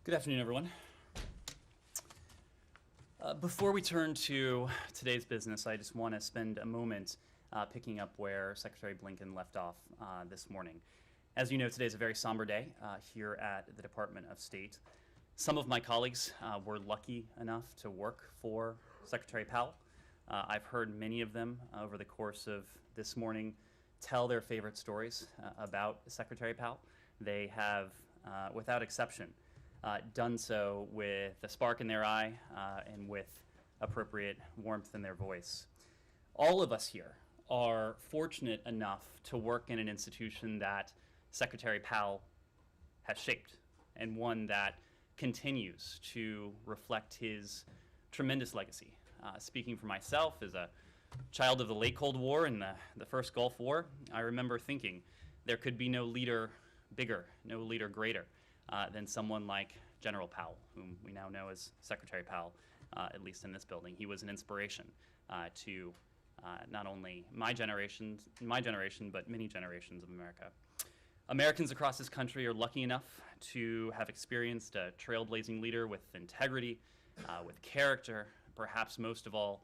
Good afternoon, everyone. Before we turn to today's business, I just want to spend a moment picking up where Secretary Blinken left off this morning. As you know, today is a very somber day here at the Department of State. Some of my colleagues were lucky enough to work for Secretary Powell. I've heard many of them over the course of this morning tell their favorite stories about Secretary Powell. They have, without exception, done so with a spark in their eye and with appropriate warmth in their voice. All of us here are fortunate enough to work in an institution that Secretary Powell has shaped, and one that continues to reflect his tremendous legacy. Speaking for myself, as a child of the late Cold War and the first Gulf War, I remember thinking there could be no leader bigger, no leader greater than someone like General Powell, whom we now know as Secretary Powell, at least in this building. He was an inspiration to not only my generation, but many generations of America. Americans across this country are lucky enough to have experienced a trailblazing leader with integrity, with character, perhaps most of all,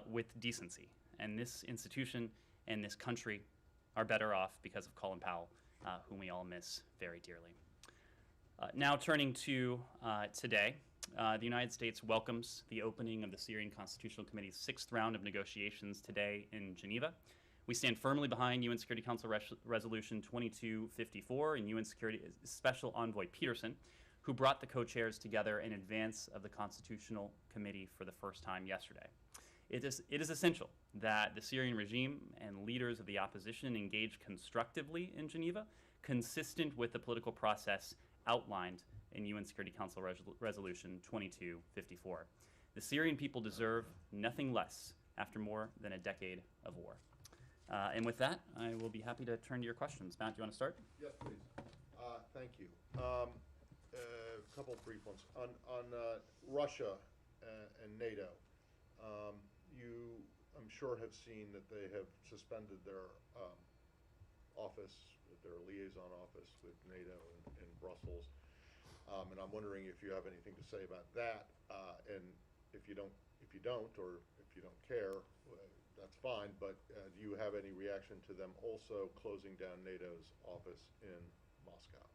with decency. And this institution and this country are better off because of Colin Powell, whom we all miss very dearly. Now turning to today, the United States welcomes the opening of the Syrian Constitutional Committee's sixth round of negotiations today in Geneva. We stand firmly behind UN Security Council Resolution 2254 and UN Security Special Envoy Peterson, who brought the co-chairs together in advance of the Constitutional Committee for the first time yesterday. It is essential that the Syrian regime and leaders of the opposition engage constructively in Geneva, consistent with the political process outlined in UN Security Council Resolution 2254. The Syrian people deserve nothing less after more than a decade of war. And with that, I will be happy to turn to your questions. Matt, do you want to start? Yes, please. Thank you. A couple of brief ones. On Russia and NATO, you, I'm sure, have seen that they have suspended their office, their liaison office with NATO in Brussels. And I'm wondering if you have anything to say about that. And if you don't, or if you don't care, that's fine. But do you have any reaction to them also closing down NATO's office in Moscow?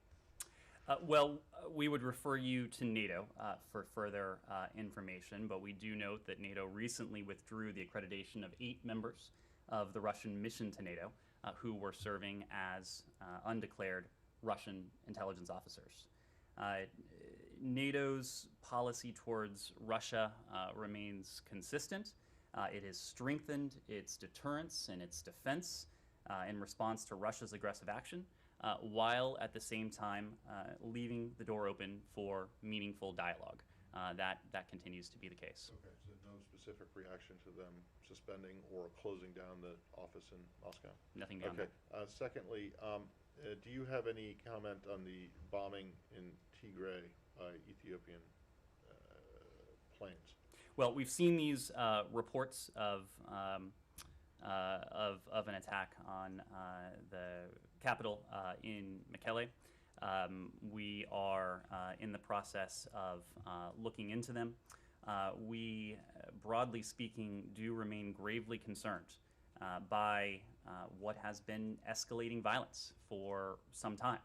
Well, we would refer you to NATO for further information, but we do note that NATO recently withdrew the accreditation of 8 members of the Russian mission to NATO who were serving as undeclared Russian intelligence officers. NATO's policy towards Russia remains consistent. It has strengthened its deterrence and its defense in response to Russia's aggressive action, while at the same time leaving the door open for meaningful dialogue. That continues to be the case. Okay, so no specific reaction to them suspending or closing down the office in Moscow? Nothing beyond that. that. Secondly, do you have any comment on the bombing in Tigray by Ethiopian planes? Well, we've seen these reports of an attack on the capital in Mekelle. We are in the process of looking into them. We, broadly speaking, do remain gravely concerned by what has been escalating violence for some time.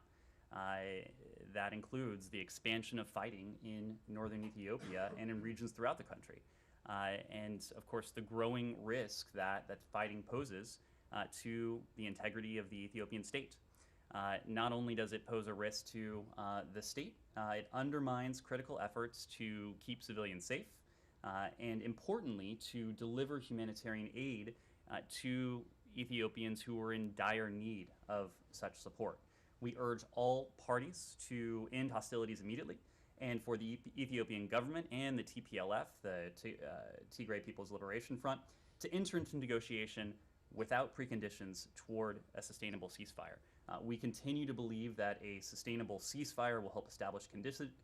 That includes the expansion of fighting in northern Ethiopia and in regions throughout the country. And of course, the growing risk that fighting poses to the integrity of the Ethiopian state. Not only does it pose a risk to the state, it undermines critical efforts to keep civilians safe, and importantly, to deliver humanitarian aid to Ethiopians who are in dire need of such support. We urge all parties to end hostilities immediately, and for the Ethiopian government and the TPLF, the Tigray People's Liberation Front, to enter into negotiation without preconditions toward a sustainable ceasefire. We continue to believe that a sustainable ceasefire will help establish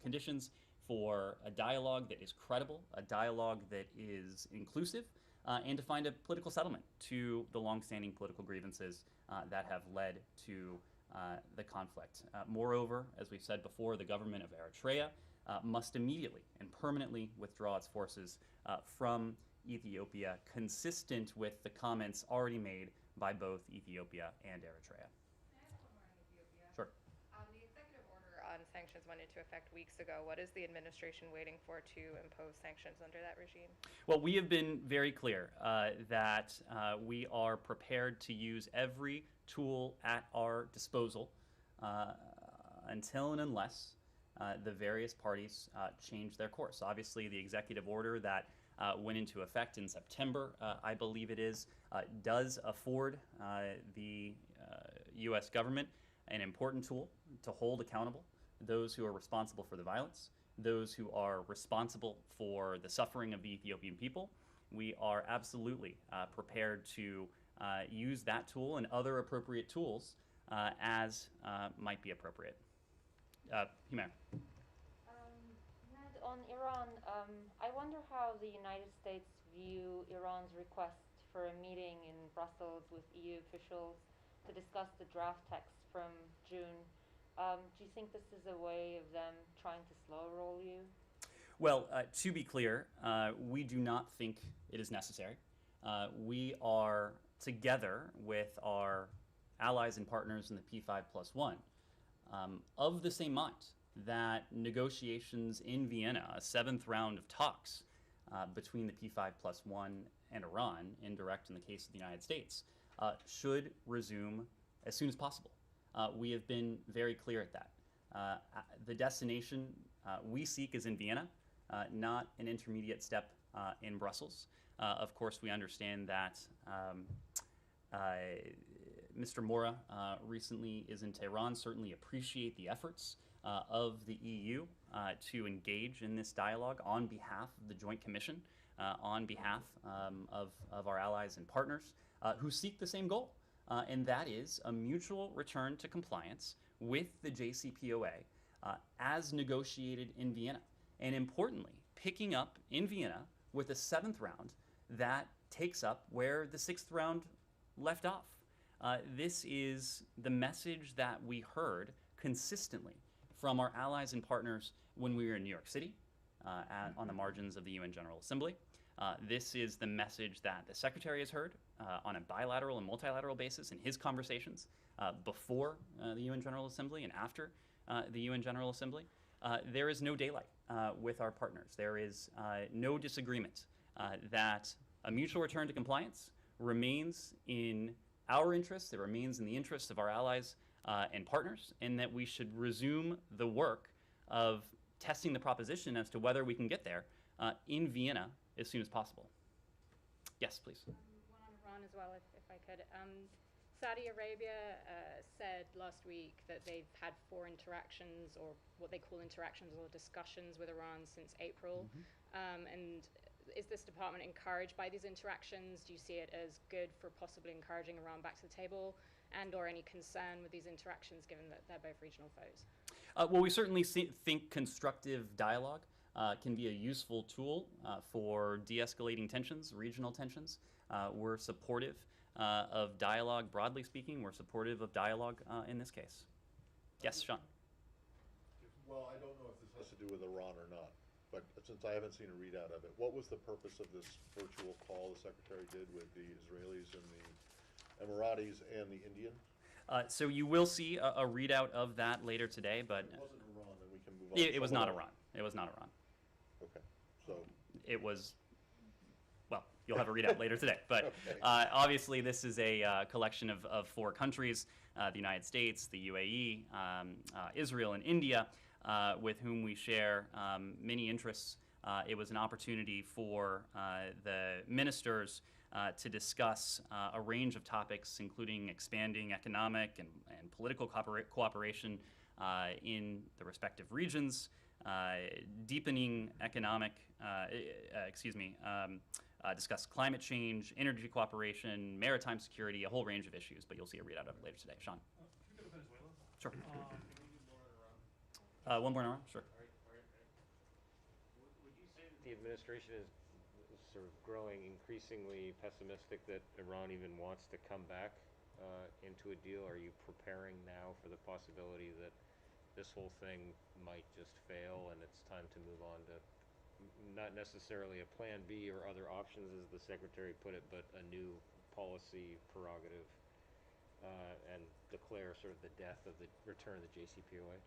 conditions for a dialogue that is credible, a dialogue that is inclusive, and to find a political settlement to the longstanding political grievances that have led to the conflict. Moreover, as we've said before, the government of Eritrea must immediately and permanently withdraw its forces from Ethiopia, consistent with the comments already made by both Ethiopia and Eritrea. Can I ask one more on Ethiopia? Sure. The executive order on sanctions went into effect weeks ago. What is the administration waiting for to impose sanctions under that regime? Well, we have been very clear that we are prepared to use every tool at our disposal until and unless the various parties change their course. Obviously, the executive order that went into effect in September, I believe it is, does afford the U.S. government an important tool to hold accountable those who are responsible for the violence, those who are responsible for the suffering of the Ethiopian people. We are absolutely prepared to use that tool and other appropriate tools as might be appropriate. Himer. Ned, on Iran, I wonder how the United States view Iran's request for a meeting in Brussels with EU officials to discuss the draft text from June. Do you think this is a way of them trying to slow roll you? Well, to be clear, we do not think it is necessary. We are together with our allies and partners in the P5+1 of the same mind that negotiations in Vienna, a seventh round of talks between the P5+1 and Iran, indirect in the case of the United States, should resume as soon as possible. We have been very clear at that. The destination we seek is in Vienna, not an intermediate step in Brussels. Of course, we understand that Mr. Mora recently is in Tehran, certainly appreciate the efforts of the EU to engage in this dialogue on behalf of the Joint Commission, on behalf of our allies and partners who seek the same goal. And that is a mutual return to compliance with the JCPOA as negotiated in Vienna. And importantly, picking up in Vienna with a seventh round that takes up where the sixth round left off. This is the message that we heard consistently from our allies and partners when we were in New York City on the margins of the UN General Assembly. This is the message that the Secretary has heard on a bilateral and multilateral basis in his conversations before the UN General Assembly and after the UN General Assembly. There is no daylight with our partners. There is no disagreement that a mutual return to compliance remains in our interests, it remains in the interests of our allies and partners, and that we should resume the work of testing the proposition as to whether we can get there in Vienna as soon as possible. Yes, please. One on Iran as well, if I could. Saudi Arabia said last week that they've had 4 interactions, or what they call interactions or discussions with Iran since April. And is this department encouraged by these interactions? Do you see it as good for possibly encouraging Iran back to the table, and or any concern with these interactions given that they're both regional foes? Well, we certainly think constructive dialogue can be a useful tool for de-escalating tensions, regional tensions. We're supportive of dialogue, broadly speaking. We're supportive of dialogue in this case. Yes, Sean? Well, I don't know if this has to do with Iran or not, but since I haven't seen a readout of it, what was the purpose of this virtual call the Secretary did with the Israelis and the Emiratis and the Indian? So you will see a readout of that later today, but It wasn't Iran, then we can move on. it was not Iran. It was not Iran. Okay, so. It was, well, you'll have a readout later today. But Okay. obviously, this is a collection of 4 countries, the United States, the UAE, Israel, and India, with whom we share many interests. It was an opportunity for the ministers to discuss a range of topics, including expanding economic and political cooperation in the respective regions, deepening economic, discuss climate change, energy cooperation, maritime security, a whole range of issues, but you'll see a readout of it later today. Sean? Can we go to Venezuela? Sure. Can we do more on Iran? One more hour? Sure. Would you say that the administration is sort of growing increasingly pessimistic that Iran even wants to come back into a deal? Are you preparing now for the possibility that this whole thing might just fail and it's time to move on to not necessarily a plan B or other options, as the secretary put it, but a new policy prerogative, and declare sort of the death of the return of the JCPOA?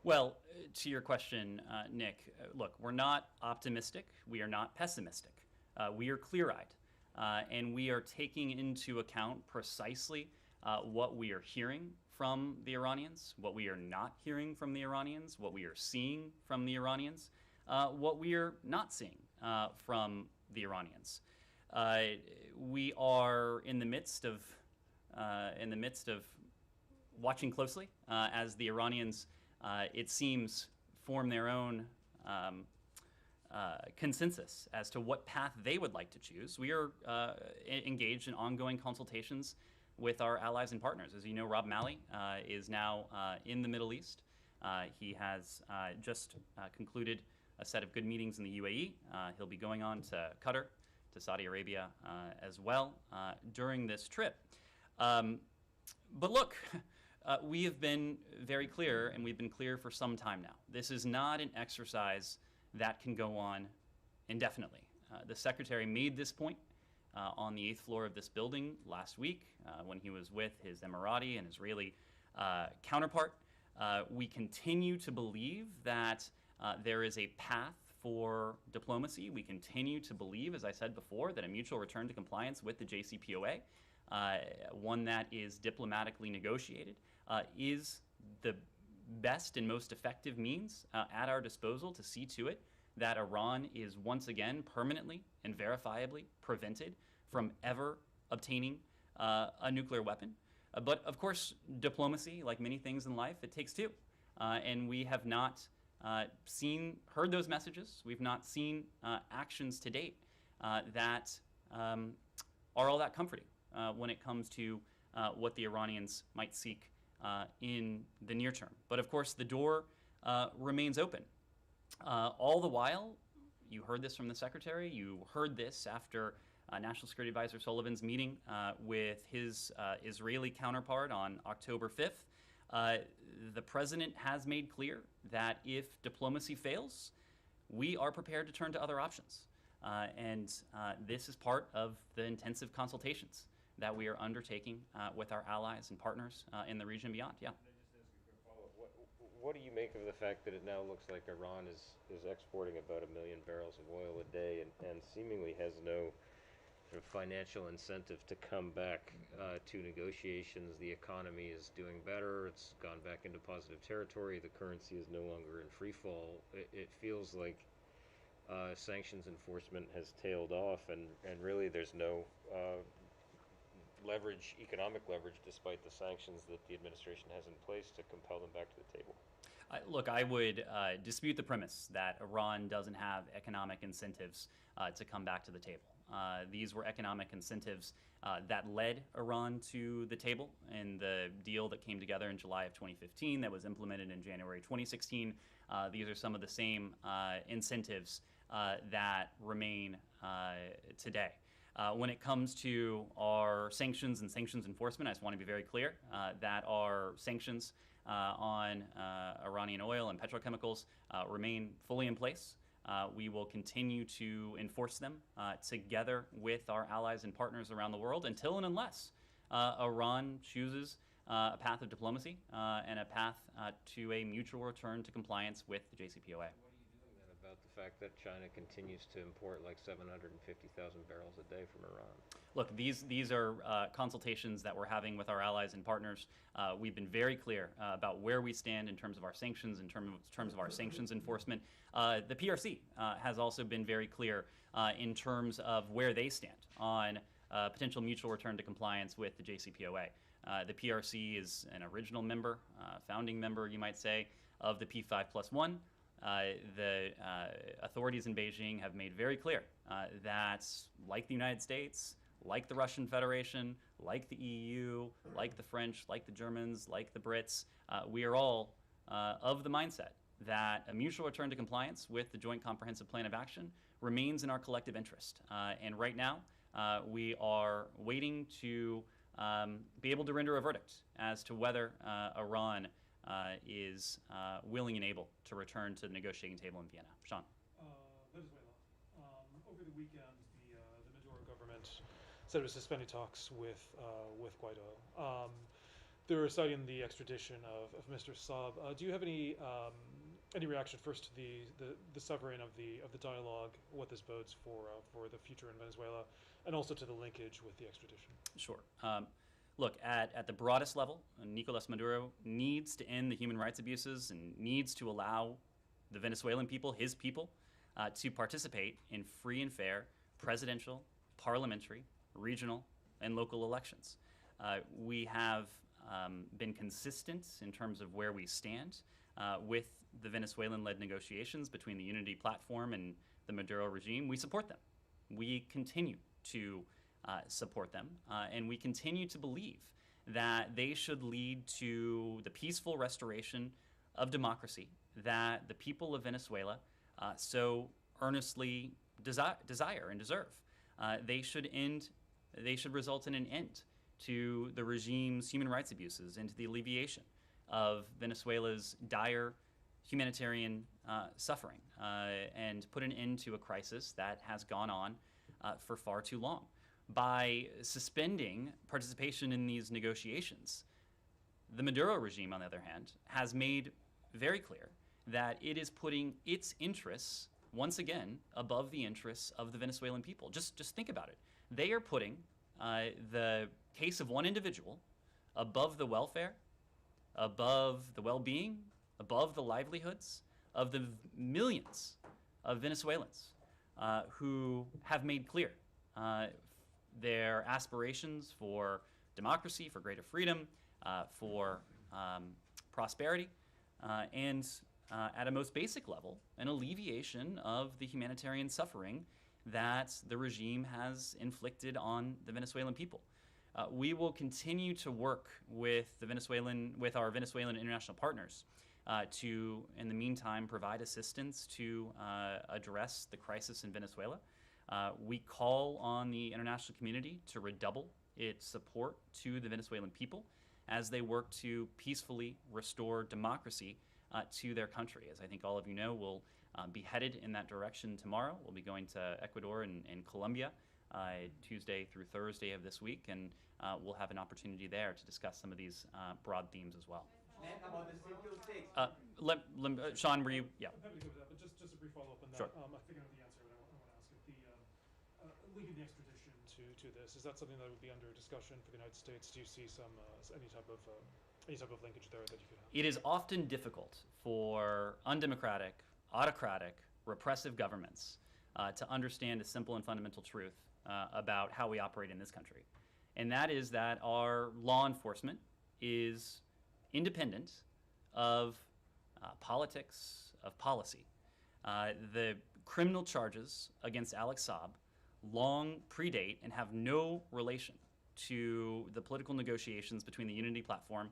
Well, to your question, Nick, look, we're not optimistic. We are not pessimistic. We are clear-eyed, and we are taking into account precisely what we are hearing from the Iranians, what we are not hearing from the Iranians, what we are seeing from the Iranians, what we are not seeing from the Iranians. We are in the midst of watching closely as the Iranians, it seems, form their own consensus as to what path they would like to choose. We are engaged in ongoing consultations with our allies and partners. As you know, Rob Malley is now in the Middle East. He has just concluded a set of good meetings in the UAE. He'll be going on to Qatar, to Saudi Arabia as well during this trip. But look, we have been very clear, and we've been clear for some time now. This is not an exercise that can go on indefinitely. The Secretary made this point on the 8th floor of this building last week when he was with his Emirati and Israeli counterpart. We continue to believe that there is a path for diplomacy. We continue to believe, as I said before, that a mutual return to compliance with the JCPOA, one that is diplomatically negotiated, is the best and most effective means at our disposal to see to it that Iran is once again permanently and verifiably prevented from ever obtaining a nuclear weapon. But of course, diplomacy, like many things in life, it takes two. And we have not heard those messages. We've not seen actions to date that are all that comforting when it comes to what the Iranians might seek in the near term. But of course, the door remains open. All the while, you heard this from the Secretary, you heard this after National Security Advisor Sullivan's meeting with his Israeli counterpart on October 5th. The President has made clear that if diplomacy fails, we are prepared to turn to other options. And this is part of the intensive consultations that we are undertaking with our allies and partners in the region and beyond. Yeah. Can I just ask a quick follow-up? What do you make of the fact that it now looks like Iran is exporting about 1 million barrels of oil a day and seemingly has no sort of financial incentive to come back to negotiations? The economy is doing better. It's gone back into positive territory. The currency is no longer in free fall. It feels like sanctions enforcement has tailed off, and really there's no leverage, economic leverage, despite the sanctions that the administration has in place to compel them back to the table. Look, I would dispute the premise that Iran doesn't have economic incentives to come back to the table. These were economic incentives that led Iran to the table in the deal that came together in July of 2015 that was implemented in January 2016. These are some of the same incentives that remain today. When it comes to our sanctions and sanctions enforcement, I just want to be very clear that our sanctions on Iranian oil and petrochemicals remain fully in place. We will continue to enforce them together with our allies and partners around the world until and unless Iran chooses a path of diplomacy and a path to a mutual return to compliance with the JCPOA. What are you doing then about the fact that China continues to import like 750,000 barrels a day from Iran? Look, these are consultations that we're having with our allies and partners. We've been very clear about where we stand in terms of our sanctions, in terms of our sanctions enforcement. The PRC has also been very clear in terms of where they stand on potential mutual return to compliance with the JCPOA. The PRC is an original member, founding member, you might say, of the P5+1. The authorities in Beijing have made very clear that, like the United States, like the Russian Federation, like the EU, like the French, like the Germans, like the Brits, we are all of the mindset that a mutual return to compliance with the Joint Comprehensive Plan of Action remains in our collective interest. And right now, we are waiting to be able to render a verdict as to whether Iran is willing and able to return to the negotiating table in Vienna. Sean. Venezuela. Over the weekend, the Maduro government said it was suspending talks with Guaido. They're citing the extradition of Mr. Saab. Do you have any reaction first to the severing of the dialogue, what this bodes for the future in Venezuela, and also to the linkage with the extradition? Sure. Look, at the broadest level, Nicolas Maduro needs to end the human rights abuses and needs to allow the Venezuelan people, his people, to participate in free and fair presidential, parliamentary, regional, and local elections. We have been consistent in terms of where we stand with the Venezuelan-led negotiations between the Unity Platform and the Maduro regime. We support them. We continue to support them, and we continue to believe that they should lead to the peaceful restoration of democracy that the people of Venezuela so earnestly desire and deserve. They should result in an end to the regime's human rights abuses and to the alleviation of Venezuela's dire humanitarian suffering and put an end to a crisis that has gone on for far too long. By suspending participation in these negotiations, the Maduro regime, on the other hand, has made very clear that it is putting its interests, once again, above the interests of the Venezuelan people. Just think about it. They are putting the case of one individual above the welfare, above the well-being, above the livelihoods of the millions of Venezuelans who have made clear their aspirations for democracy, for greater freedom, for prosperity, and at a most basic level, an alleviation of the humanitarian suffering that the regime has inflicted on the Venezuelan people. We will continue to work with our Venezuelan international partners to, in the meantime, provide assistance to address the crisis in Venezuela. We call on the international community to redouble its support to the Venezuelan people as they work to peacefully restore democracy to their country. As I think all of you know, we'll be headed in that direction tomorrow. We'll be going to Ecuador and Colombia Tuesday through Thursday of this week, and we'll have an opportunity there to discuss some of these broad themes as well. Ned, about the CPO6. Sean, were you? Yeah. I'm happy to go with that, but just a brief follow-up on that. Sure. I think I know the answer, but I want to ask it. Linking the extradition to this, is that something that would be under discussion for the United States? Do you see any type of linkage there that you could have? It is often difficult for undemocratic, autocratic, repressive governments to understand a simple and fundamental truth about how we operate in this country. And that is that our law enforcement is independent of politics, of policy. The criminal charges against Alex Saab long predate and have no relation to the political negotiations between the Unity Platform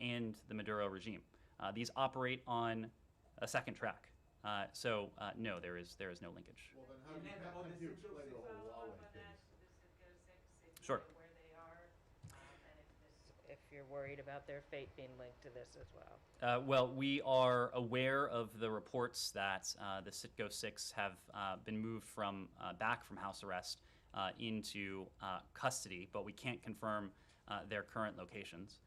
and the Maduro regime. These operate on a second track. So no, there is no linkage. Well, then how do you explain the whole Huawei case? Sure. Where they are, and if you're worried about their fate being linked to this as well. Well, we are aware of the reports that the Citgo-6 have been moved back from house arrest into custody, but we can't confirm their current locations.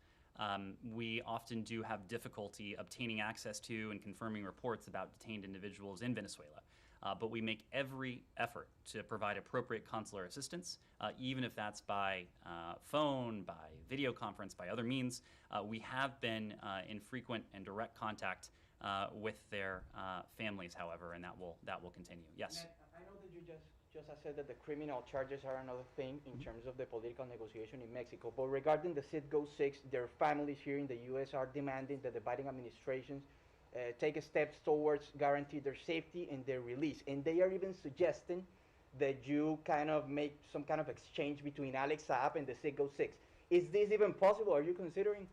We often do have difficulty obtaining access to and confirming reports about detained individuals in Venezuela. But we make every effort to provide appropriate consular assistance, even if that's by phone, by video conference, by other means. We have been in frequent and direct contact with their families, however, and that will continue. Yes? Ned, I know that you just said that the criminal charges are another thing in terms of the political negotiation in Mexico, but regarding the Citgo-6, their families here in the U.S. are demanding that the Biden administration take steps towards guarantee their safety and their release. And they are even suggesting that you kind of make some kind of exchange between Alex Saab and the Citgo-6. Is this even possible? Are you considering?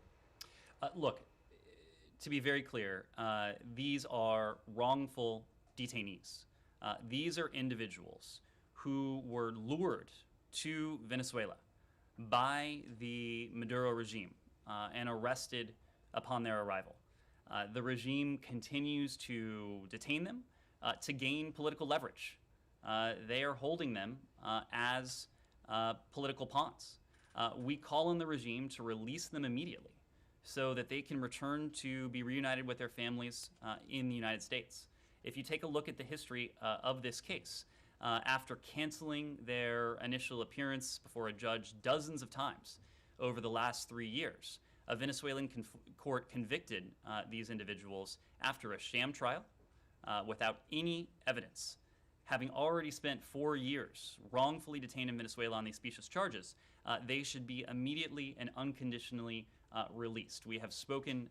Look, to be very clear, these are wrongful detainees. These are individuals who were lured to Venezuela by the Maduro regime and arrested upon their arrival. The regime continues to detain them to gain political leverage. They are holding them as political pawns. We call on the regime to release them immediately so that they can return to be reunited with their families in the United States. If you take a look at the history of this case, after canceling their initial appearance before a judge dozens of times over the last 3 years, a Venezuelan court convicted these individuals after a sham trial without any evidence. Having already spent 4 years wrongfully detained in Venezuela on these specious charges, they should be immediately and unconditionally released. We have spoken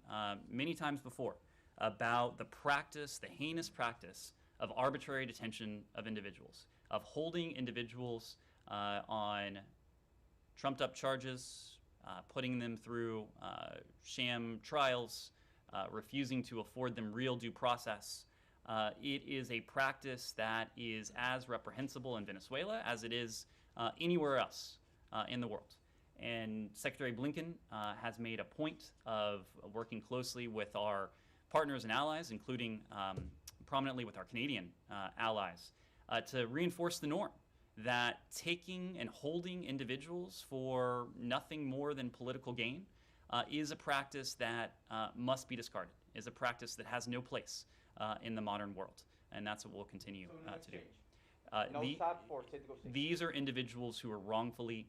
many times before about the practice, the heinous practice of arbitrary detention of individuals, of holding individuals on trumped up charges, putting them through sham trials, refusing to afford them real due process. It is a practice that is as reprehensible in Venezuela as it is anywhere else in the world. And Secretary Blinken has made a point of working closely with our partners and allies, including prominently with our Canadian allies, to reinforce the norm that taking and holding individuals for nothing more than political gain is a practice that must be discarded, is a practice that has no place in the modern world, and that's what we'll continue to do. These are individuals who are wrongfully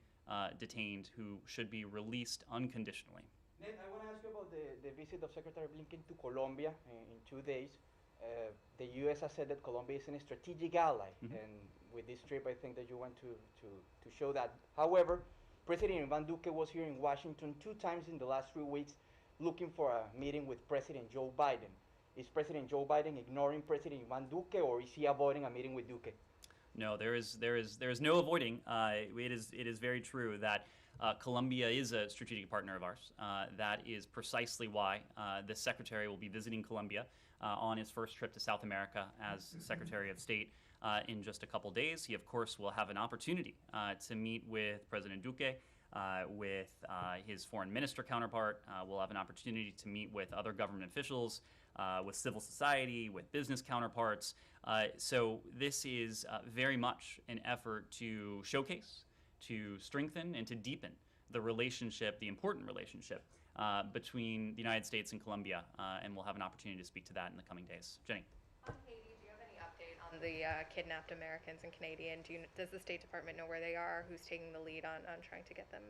detained who should be released unconditionally. Ned, I want to ask you about the visit of Secretary Blinken to Colombia in 2 days. The U.S. has said that Colombia is a strategic ally, and with this trip, I think that you want to show that. However, President Iván Duque was here in Washington 2 times in the last 3 weeks looking for a meeting with President Joe Biden. Is President Joe Biden ignoring President Iván Duque, or is he avoiding a meeting with Duque? No, there is no avoiding. It is very true that Colombia is a strategic partner of ours. That is precisely why the Secretary will be visiting Colombia on his first trip to South America as Secretary of State in just a couple days. He, of course, will have an opportunity to meet with President Duque, with his foreign minister counterpart. We'll have an opportunity to meet with other government officials, with civil society, with business counterparts. So this is very much an effort to showcase, to strengthen, and to deepen the relationship, the important relationship between the United States and Colombia, and we'll have an opportunity to speak to that in the coming days. Jenny. On Haiti, do you have any update on the kidnapped Americans and Canadian? Does the State Department know where they are? Who's taking the lead on trying to get them?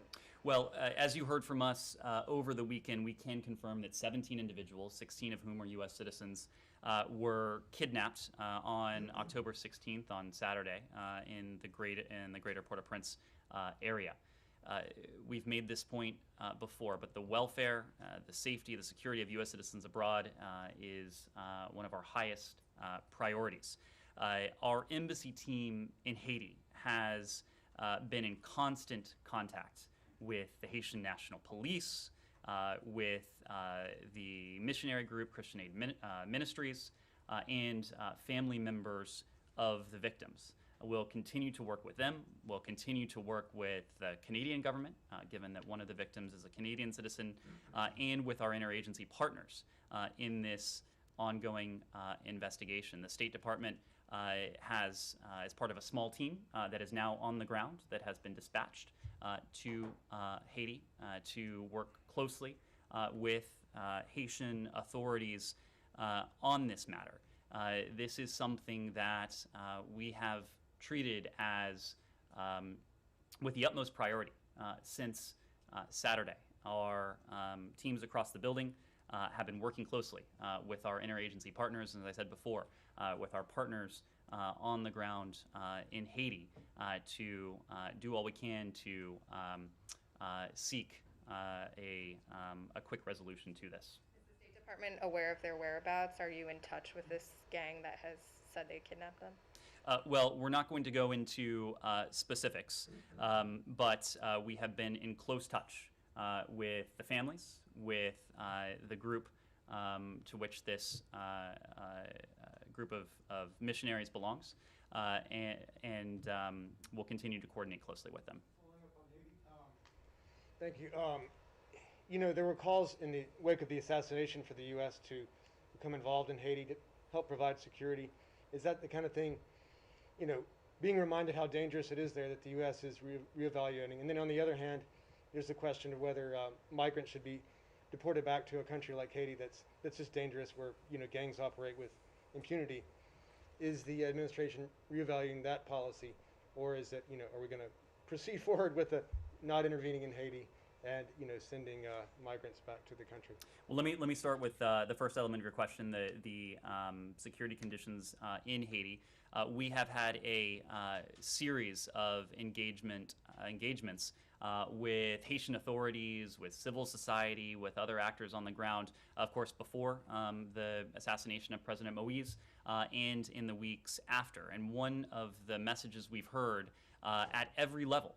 Well, as you heard from us over the weekend, we can confirm that 17 individuals, 16 of whom are U.S. citizens, were kidnapped on October 16th on Saturday in the greater Port-au-Prince area. We've made this point before, but the welfare, the safety, the security of U.S. citizens abroad is one of our highest priorities. Our embassy team in Haiti has been in constant contact with the Haitian National Police, with the missionary group Christian Aid Ministries, and family members of the victims. We'll continue to work with them. We'll continue to work with the Canadian government, given that one of the victims is a Canadian citizen, and with our interagency partners in this ongoing investigation. The State Department has, as part of a small team that is now on the ground, that has been dispatched to Haiti to work closely with Haitian authorities on this matter. This is something that we have treated as with the utmost priority since Saturday. Our teams across the building have been working closely with our interagency partners, and as I said before, with our partners on the ground in Haiti to do all we can to seek a quick resolution to this. Is the State Department aware of their whereabouts? Are you in touch with this gang that has said they kidnapped them? Well, we're not going to go into specifics, but we have been in close touch with the families, with the group to which this group of missionaries belongs, and we'll continue to coordinate closely with them. Thank you. you know, there were calls in the wake of the assassination for the U.S. to become involved in Haiti to help provide security. Is that the kind of thing, you know, being reminded how dangerous it is there that the U.S. is reevaluating? And then on the other hand, there's the question of whether migrants should be deported back to a country like Haiti that's just dangerous, where, you know, gangs operate with impunity. Is the administration reevaluating that policy, or is it, you know, are we going to proceed forward with the not intervening in Haiti and, you know, sending migrants back to the country? Well, let me start with the first element of your question, the security conditions in Haiti. We have had a series of engagements with Haitian authorities, with civil society, with other actors on the ground, of course, before the assassination of President Moise, and in the weeks after. And one of the messages we've heard at every level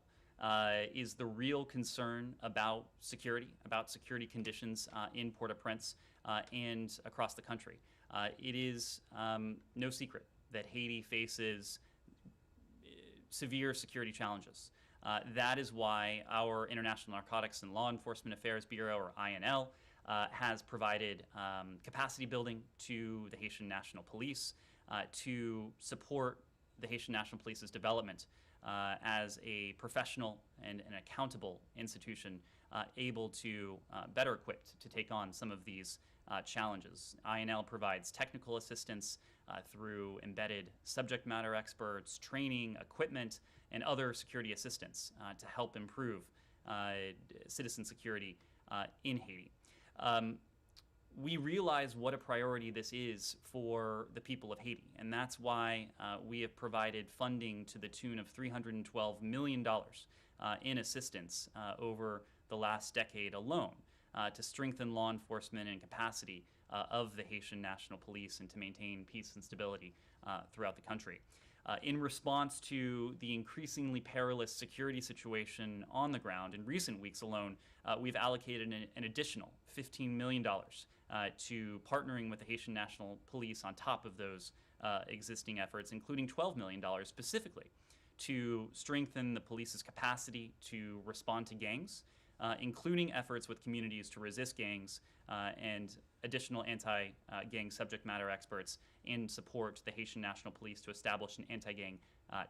is the real concern about security conditions in Port-au-Prince and across the country. It is no secret that Haiti faces severe security challenges. That is why our International Narcotics and Law Enforcement Affairs Bureau, or INL, has provided capacity building to the Haitian National Police to support the Haitian National Police's development as a professional and an accountable institution able to better equipped to take on some of these challenges. INL provides technical assistance through embedded subject matter experts, training, equipment, and other security assistance to help improve citizen security in Haiti. We realize what a priority this is for the people of Haiti, and that's why we have provided funding to the tune of $312 million in assistance over the last decade alone to strengthen law enforcement and capacity of the Haitian National Police and to maintain peace and stability throughout the country. In response to the increasingly perilous security situation on the ground, in recent weeks alone, we've allocated an additional $15 million to partnering with the Haitian National Police on top of those existing efforts, including $12 million specifically to strengthen the police's capacity to respond to gangs, including efforts with communities to resist gangs and additional anti-gang subject matter experts, and support the Haitian National Police to establish an anti-gang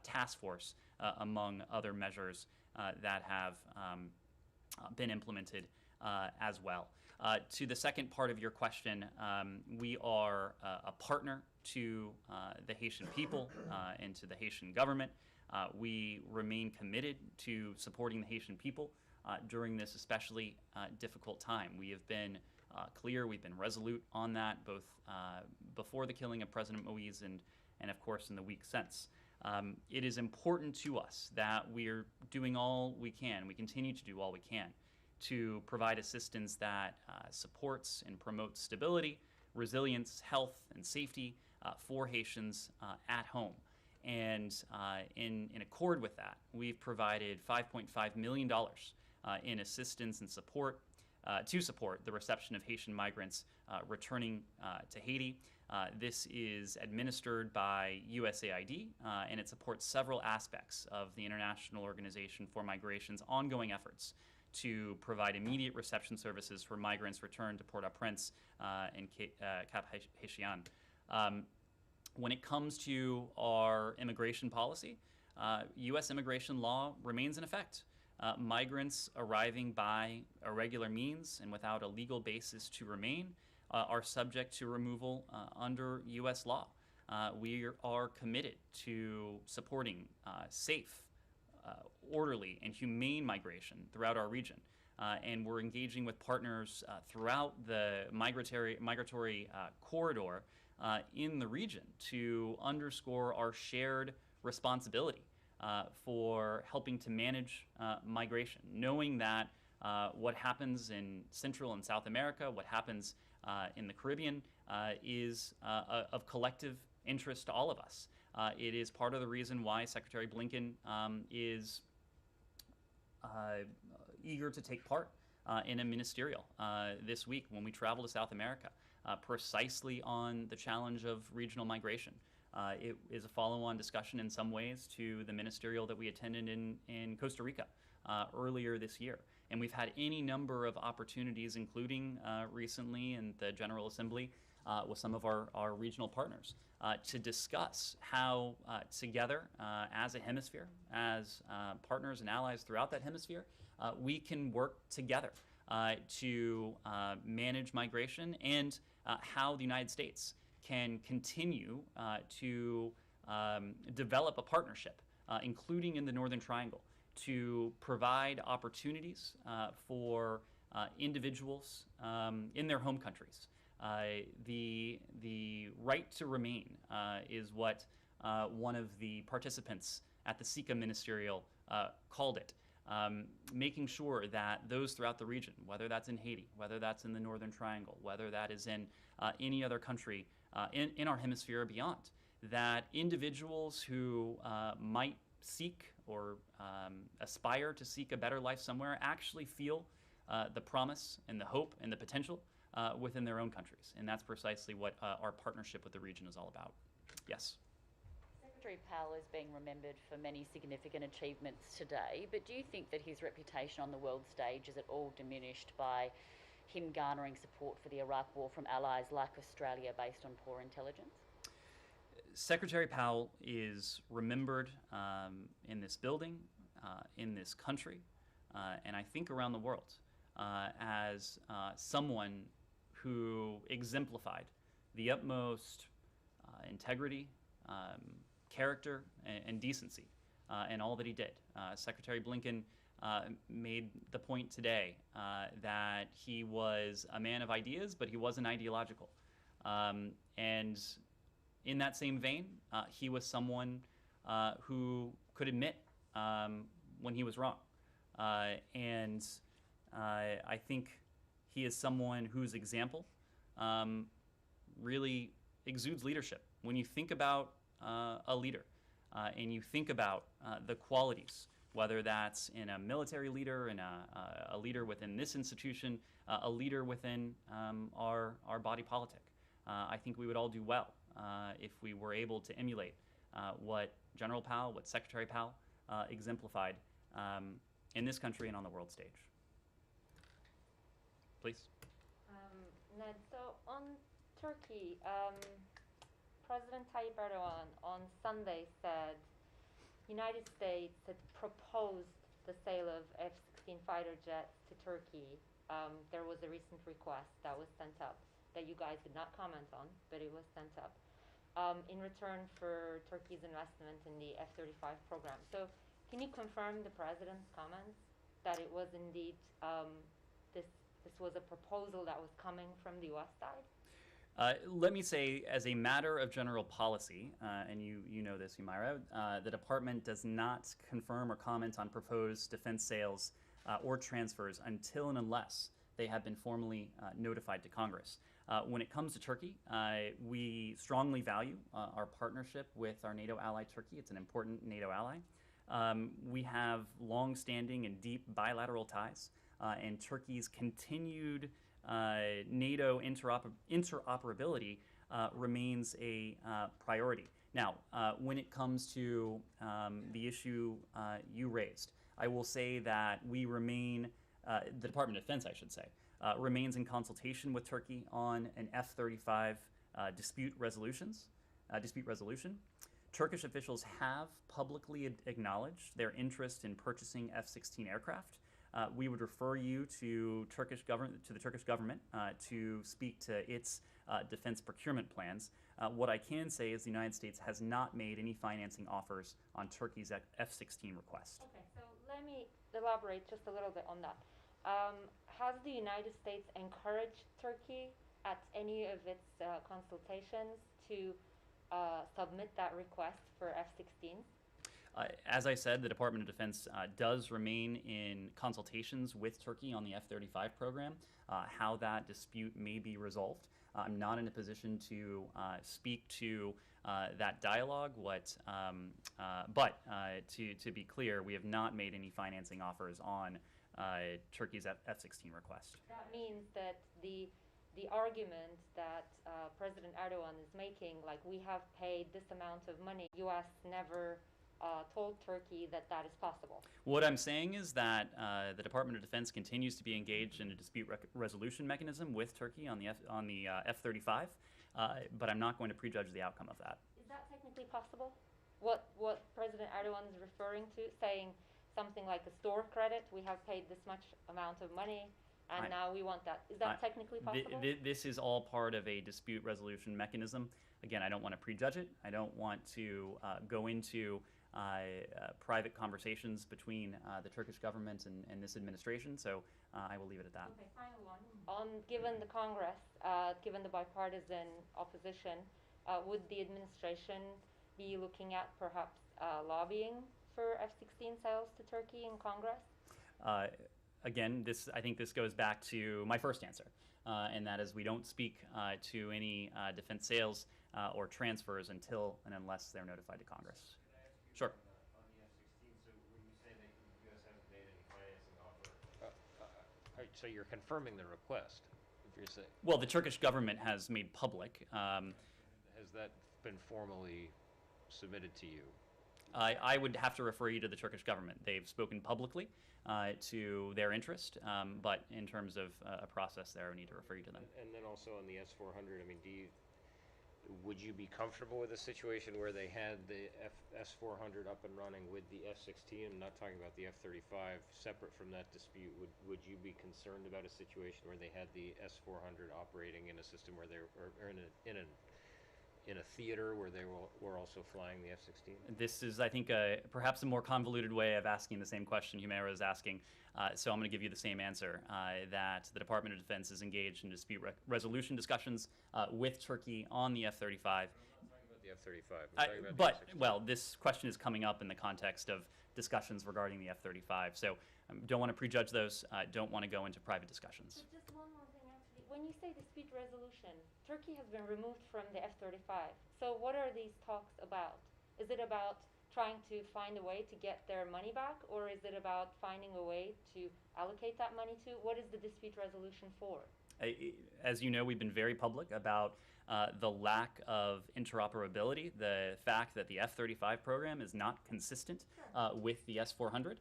task force, among other measures that have been implemented as well. To the second part of your question, we are a partner to the Haitian people and to the Haitian government. We remain committed to supporting the Haitian people during this especially difficult time. We have been clear, we've been resolute on that, both before the killing of President Moise and of course in the week since. It is important to us that we're doing all we can, we continue to do all we can to provide assistance that supports and promotes stability, resilience, health, and safety for Haitians at home. And in accord with that, we've provided $5.5 million in assistance and support to support the reception of Haitian migrants returning to Haiti. This is administered by USAID, and it supports several aspects of the International Organization for Migration's ongoing efforts to provide immediate reception services for migrants returned to Port-au-Prince and Cap Haitien. When it comes to our immigration policy, U.S. immigration law remains in effect. Migrants arriving by irregular means and without a legal basis to remain are subject to removal under U.S. law. We are committed to supporting safe, orderly, and humane migration throughout our region. And we're engaging with partners throughout the migratory corridor in the region to underscore our shared responsibility for helping to manage migration, knowing that what happens in Central and South America, what happens in the Caribbean is of collective interest to all of us. It is part of the reason why Secretary Blinken is eager to take part in a ministerial this week when we travel to South America, precisely on the challenge of regional migration. It is a follow-on discussion in some ways to the ministerial that we attended in Costa Rica earlier this year. And we've had any number of opportunities, including recently in the General Assembly with some of our regional partners, to discuss how together as a hemisphere, as partners and allies throughout that hemisphere, we can work together to manage migration, and how the United States can continue to develop a partnership, including in the Northern Triangle, to provide opportunities for individuals in their home countries. The right to remain is what one of the participants at the SICA ministerial called it. Making sure that those throughout the region, whether that's in Haiti, whether that's in the Northern Triangle, whether that is in any other country in our hemisphere or beyond, that individuals who might seek or aspire to seek a better life somewhere actually feel the promise and the hope and the potential within their own countries. And that's precisely what our partnership with the region is all about. Yes? Secretary Powell is being remembered for many significant achievements today, but do you think that his reputation on the world stage is at all diminished by him garnering support for the Iraq War from allies like Australia based on poor intelligence? Secretary Powell is remembered in this building, in this country, and I think around the world as someone who exemplified the utmost integrity, character, and decency in all that he did. Secretary Blinken made the point today that he was a man of ideas, but he wasn't ideological. And in that same vein, he was someone who could admit when he was wrong. And I think he is someone whose example really exudes leadership. When you think about a leader and you think about the qualities, whether that's in a military leader, in a leader within this institution, a leader within our body politic, I think we would all do well if we were able to emulate what General Powell, what Secretary Powell exemplified in this country and on the world stage. Please. Ned, so on Turkey, President Tayyip Erdogan on Sunday said United States had proposed the sale of F-16 fighter jets to Turkey. There was a recent request that was sent up that you guys did not comment on, but it was sent up in return for Turkey's investment in the F-35 program. So can you confirm the president's comments that it was indeed this was a proposal that was coming from the U.S. side? Let me say, as a matter of general policy, and you know this, Humaira, the department does not confirm or comment on proposed defense sales or transfers until and unless they have been formally notified to Congress. When it comes to Turkey, we strongly value our partnership with our NATO ally Turkey. It's an important NATO ally. We have long-standing and deep bilateral ties, and Turkey's continued NATO interoperability remains a priority. Now, when it comes to the issue you raised, I will say that we remain, the Department of Defense, I should say, remains in consultation with Turkey on an F-35 dispute resolution. Turkish officials have publicly acknowledged their interest in purchasing F-16 aircraft. We would refer you to the Turkish government to speak to its defense procurement plans. What I can say is the United States has not made any financing offers on Turkey's F-16 request. Okay, so let me elaborate just a little bit on that. Has the United States encouraged Turkey at any of its consultations to submit that request for F-16? As I said, the Department of Defense does remain in consultations with Turkey on the F-35 program, how that dispute may be resolved. I'm not in a position to speak to that dialogue, but to be clear, we have not made any financing offers on Turkey's F-16 request. That means that the argument that President Erdogan is making, like we have paid this amount of money, U.S. never told Turkey that that is possible. What I'm saying is that the Department of Defense continues to be engaged in a dispute resolution mechanism with Turkey on the F-35, but I'm not going to prejudge the outcome of that. Is that technically possible? What President Erdogan is referring to, saying something like a store credit, we have paid this much amount of money, and now we want that. Is that technically possible? This is all part of a dispute resolution mechanism. Again, I don't want to prejudge it. I don't want to go into private conversations between the Turkish government and this administration, so I will leave it at that. Okay, final one. Given the Congress, given the bipartisan opposition, would the administration be looking at perhaps lobbying for F-16 sales to Turkey in Congress? Again, I think this goes back to my first answer, and that is we don't speak to any defense sales or transfers until and unless they're notified to Congress. Sure. On the F-16, so when you say that the U.S. hasn't made any financing offer, so you're confirming the request, if you're saying? Well, the Turkish government has made public. Has that been formally submitted to you? I would have to refer you to the Turkish government. They've spoken publicly to their interest, but in terms of a process there, I need to refer you to them. And then also on the S-400, I mean, would you be comfortable with a situation where they had the S-400 up and running with the F-16? I'm not talking about the F-35 separate from that dispute. Would you be concerned about a situation where they had the S-400 operating in a system where they were in a theater where they were also flying the F-16? This is, I think, perhaps a more convoluted way of asking the same question Humaira is asking. So I'm going to give you the same answer, that the Department of Defense is engaged in dispute resolution discussions with Turkey on the F-35. I'm not talking about the F-35. I'm talking about the F-16. Well, this question is coming up in the context of discussions regarding the F-35. So don't want to prejudge those, don't want to go into private discussions. But just one more thing, actually. When you say dispute resolution, Turkey has been removed from the F-35. So what are these talks about? Is it about trying to find a way to get their money back, or is it about finding a way to allocate that money to? What is the dispute resolution for? As you know, we've been very public about the lack of interoperability, the fact that the F-35 program is not consistent with the S-400.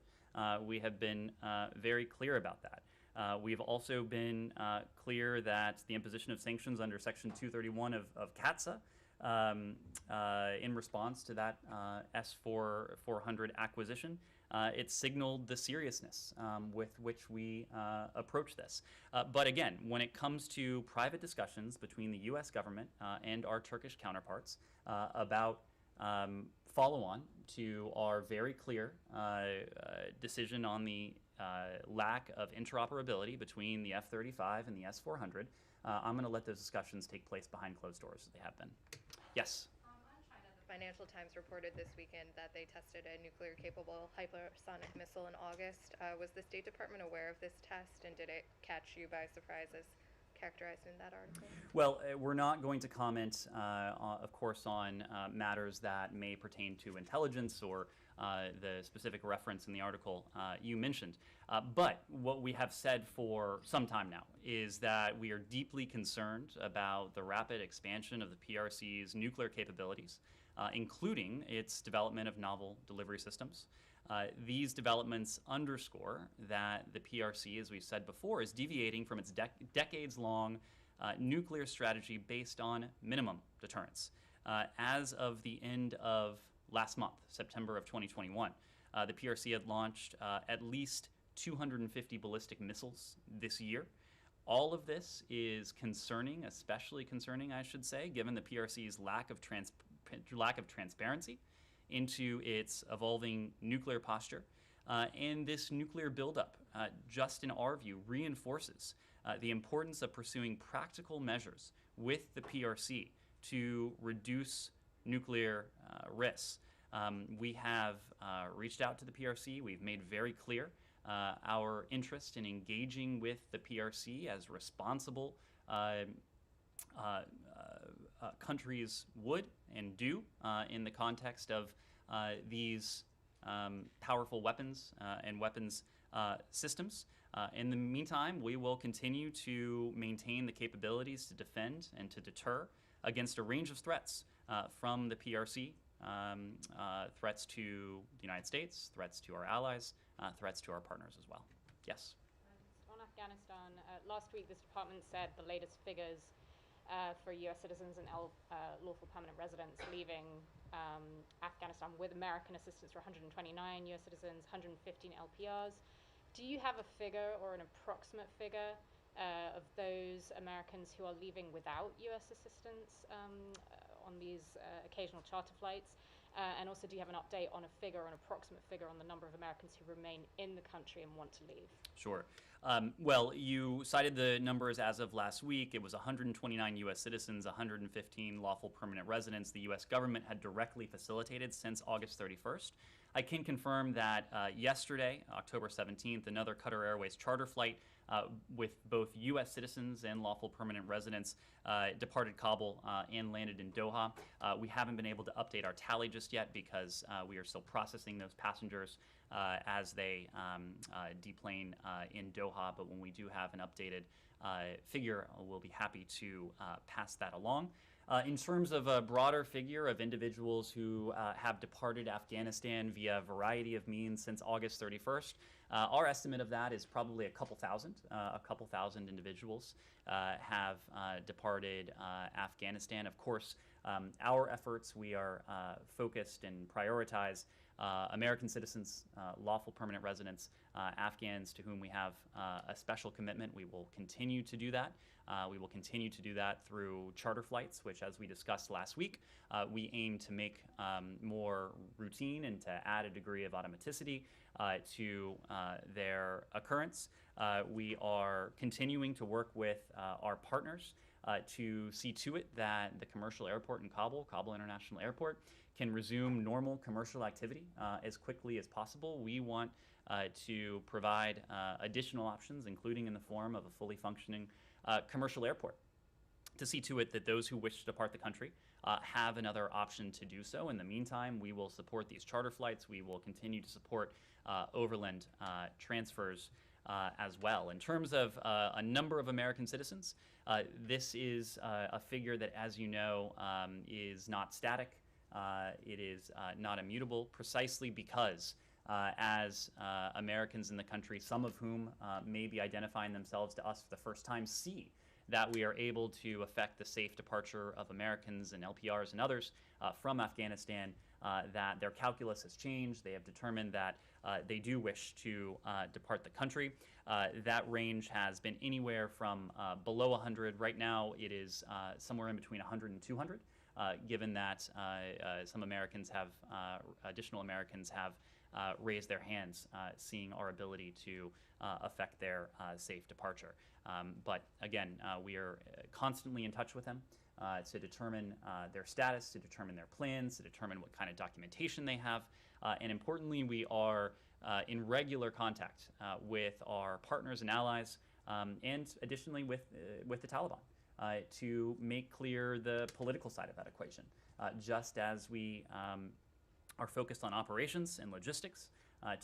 We have been very clear about that. We've also been clear that the imposition of sanctions under Section 231 of CATSA in response to that S-400 acquisition, it signaled the seriousness with which we approach this. But again, when it comes to private discussions between the U.S. government and our Turkish counterparts about follow-on to our very clear decision on the lack of interoperability between the F-35 and the S-400, I'm going to let those discussions take place behind closed doors as they have been. Yes? On China, the Financial Times reported this weekend that they tested a nuclear-capable hypersonic missile in August. Was the State Department aware of this test, and did it catch you by surprise as characterized in that article? Well, we're not going to comment, of course, on matters that may pertain to intelligence or the specific reference in the article you mentioned. But what we have said for some time now is that we are deeply concerned about the rapid expansion of the PRC's nuclear capabilities, including its development of novel delivery systems. These developments underscore that the PRC, as we've said before, is deviating from its decades-long nuclear strategy based on minimum deterrence. As of the end of last month, September of 2021, the PRC had launched at least 250 ballistic missiles this year. All of this is concerning, especially concerning, I should say, given the PRC's lack of transparency into its evolving nuclear posture. And this nuclear buildup, just in our view, reinforces the importance of pursuing practical measures with the PRC to reduce nuclear risks. We have reached out to the PRC. We've made very clear our interest in engaging with the PRC as responsible countries would and do in the context of these powerful weapons and weapons systems. In the meantime, we will continue to maintain the capabilities to defend and to deter against a range of threats from the PRC threats to the United States, threats to our allies, threats to our partners as well. Yes? On Afghanistan, last week this department said the latest figures for US citizens and lawful permanent residents leaving Afghanistan with American assistance for 129 US citizens, 115 LPRs. Do you have a figure or an approximate figure of those Americans who are leaving without US assistance on these occasional charter flights? And also, do you have an update on a figure, an approximate figure on the number of Americans who remain in the country and want to leave? Sure. Well, you cited the numbers as of last week. It was 129 U.S. citizens, 115 lawful permanent residents the U.S. government had directly facilitated since August 31st. I can confirm that yesterday, October 17th, another Qatar Airways charter flight with both U.S. citizens and lawful permanent residents departed Kabul and landed in Doha. We haven't been able to update our tally just yet because we are still processing those passengers as they deplane in Doha, but when we do have an updated figure, we'll be happy to pass that along. In terms of a broader figure of individuals who have departed Afghanistan via a variety of means since August 31st, our estimate of that is probably a couple thousand individuals have departed Afghanistan. Of course, our efforts, we are focused and prioritize American citizens, lawful permanent residents, Afghans to whom we have a special commitment. We will continue to do that. We will continue to do that through charter flights, which, as we discussed last week, we aim to make more routine and to add a degree of automaticity to their occurrence. We are continuing to work with our partners to see to it that the commercial airport in Kabul International Airport, can resume normal commercial activity as quickly as possible. We want to provide additional options, including in the form of a fully functioning commercial airport, to see to it that those who wish to depart the country have another option to do so. In the meantime, we will support these charter flights. We will continue to support overland transfers as well. In terms of a number of American citizens, this is a figure that, as you know, is not static. It is not immutable, precisely because as Americans in the country, some of whom may be identifying themselves to us for the first time, see that we are able to effect the safe departure of Americans and LPRs and others from Afghanistan, that their calculus has changed. They have determined that they do wish to depart the country. That range has been anywhere from below 100. Right now, it is somewhere in between 100 and 200, given that some Americans have, additional Americans have raised their hands, seeing our ability to affect their safe departure. But again, we are constantly in touch with them to determine their status, to determine their plans, to determine what kind of documentation they have. And importantly, we are in regular contact with our partners and allies, and additionally with the Taliban, to make clear the political side of that equation. Just as we are focused on operations and logistics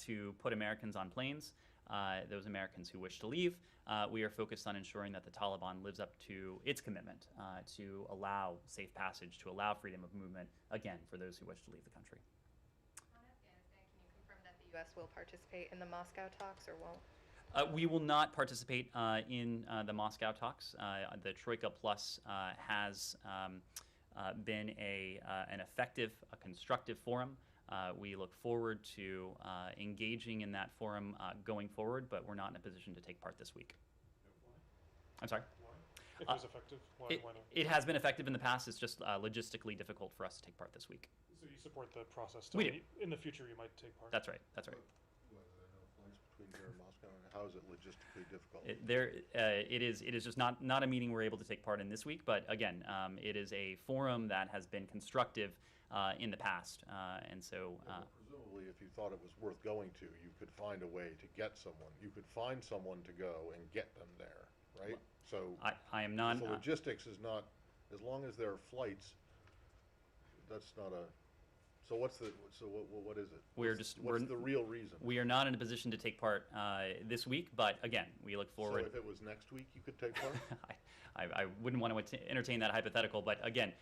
to put Americans on planes, those Americans who wish to leave, we are focused on ensuring that the Taliban lives up to its commitment to allow safe passage, to allow freedom of movement, again, for those who wish to leave the country. On Afghanistan, can you confirm that the U.S. will participate in the Moscow talks or won't? We will not participate in the Moscow talks. The Troika Plus has been an effective, a constructive forum. We look forward to engaging in that forum going forward, but we're not in a position to take part this week. I'm sorry? Why? If it was effective, why not? It has been effective in the past. It's just logistically difficult for us to take part this week. So you support the process? We do. In the future, you might take part? That's right. That's right. Well, there are no flights between here and Moscow, and how is it logistically difficult? It is just not a meeting we're able to take part in this week, but again, it is a forum that has been constructive in the past, and so... Well, presumably, if you thought it was worth going to, you could find a way to get someone. You could find someone to go and get them there, right? So I am not... the logistics is not, as long as there are flights, that's not a So what is it? We're What's- just- What's we're- the real reason? We are not in a position to take part this week, but again, we look forward. So if it was next week, you could take part? I wouldn't want to entertain that hypothetical, but again,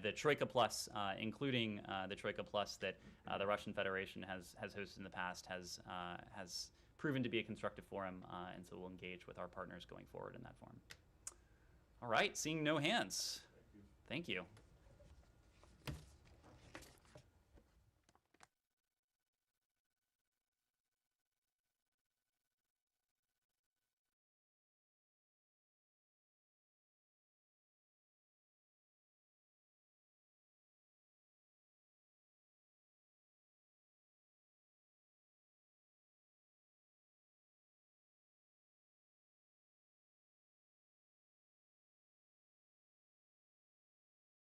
the Troika Plus, including the Troika Plus that the Russian Federation has hosted in the past, has proven to be a constructive forum, and so we'll engage with our partners going forward in that forum. All right, seeing no hands. Thank you.